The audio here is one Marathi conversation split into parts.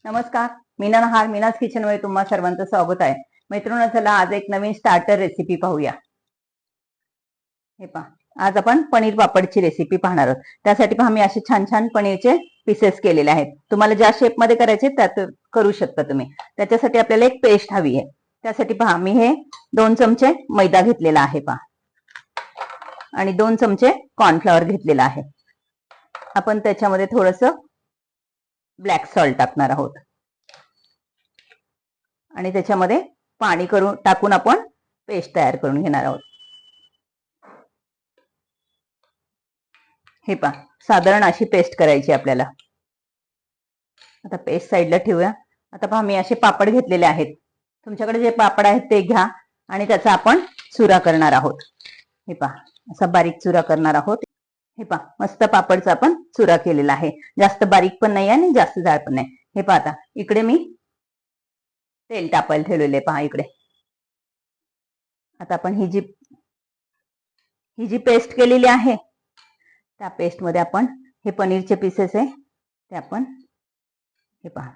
नमस्कार, मीना नहार, मीनाज किचन मध्ये तुम्हा सर्वांचं स्वागत आहे. मैत्रिणी, चला आज एक नवीन स्टार्टर रेसिपी पाहूया. हे पहा, आज आपण पनीर पापडची रेसिपी पाहणार आहोत. त्यासाठी पहा, मी असे छान छान पनीरचे पीसेस केलेले आहेत. तुम्हाला ज्या शेप मध्ये करायचे त्यात करू शकता तुम्ही. त्याच्यासाठी आपल्याला एक पेस्ट हवी आहे. त्यासाठी पहा, मी हे 2 चमचे मैदा घेतलेला आहे पहा, आणि 2 चमचे कॉर्नफ्लॉवर घेतलेला आहे. आपण त्याच्यामध्ये थोडस ब्लॅक सॉल्ट टाकणार आहोत आणि त्याच्यामध्ये पाणी टाकून आपण पेस्ट तयार करून घेणार आहोत. हे पहा, साधारण अशी पेस्ट करायची आपल्याला. आता पेस्ट साईडला ठेवूया. आता पहा, मी असे पापड घेतलेले आहेत. तुमच्याकडे जे पापड आहेत ते घ्या आणि त्याचा आपण चुरा करणार आहोत. हे पहा, असा बारीक चुरा करणार आहोत. हे पहा, मस्त पापडचा आपण चुरा केलेला आहे. जास्त बारीक पण नाही आणि जास्त जाड पण नाही. हे पहा, आता इकडे मी तेल तापायला ठेवलेले पहा इकडे. आता आपण ही जी पेस्ट केलेली आहे त्या पेस्ट मध्ये आपण हे पनीरचे पीसेस आहे ते आपण हे पहा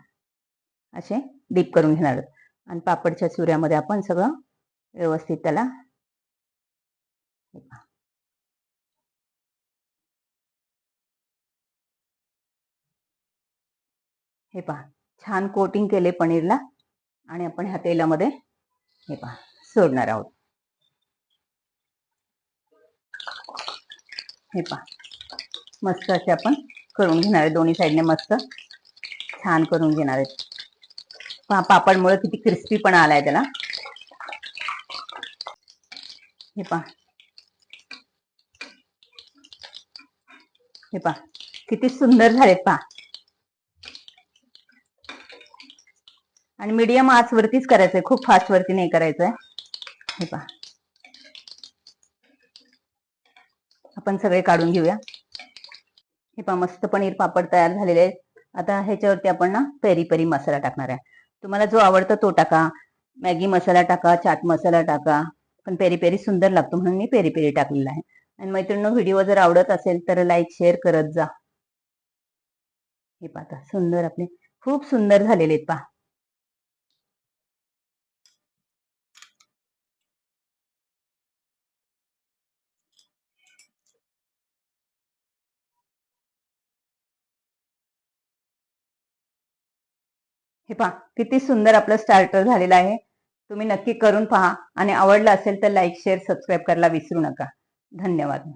असे डीप करून घेणार आहोत. आणि पापडच्या चुऱ्यामध्ये आपण सगळं व्यवस्थित त्याला हे पहा छान कोटिंग केले पनीरला. आणि आपण ह्या तेलामध्ये हे पहा सोडणार आहोत. हे पहा, मस्त असे आपण करून घेणार आहे. दोन्ही साईडने मस्त छान करून घेणार आहेत. पहा, पापडमुळे किती क्रिस्पी पण आलाय त्याला. हे पहा, हे पहा किती सुंदर झालेत पहा. आणि मीडियम आच वरतीच करायचंय, खूप फास्ट वरती नाही करायचंय. हे पहा, आपण सगळे काढून घेऊया. हे पहा, मस्त पनीर पापड तयार झालेले आहेत. आता ह्याच्यावरती आपण ना पेरी पेरी मसाला टाकणार आहे. तुम्हाला जो आवडतो तो टाका. मॅगी मसाला टाका, चाट मसाला टाका, पण पेरी पेरी सुंदर लागतो म्हणून मी पेरी पेरी टाकलेला आहे. आणि मैत्रिणींनो, व्हिडिओ जर आवडत असेल तर लाईक शेअर करत जा. हे पहा, सुंदर आपले खूप सुंदर झालेले आहेत पहा. हे पहा, किती सुंदर आपलं स्टार्टर झालेलं आहे. तुम्ही नक्की करून पहा आणि आवडलं असेल तर लाईक शेअर सबस्क्राईब करायला विसरू नका. धन्यवाद.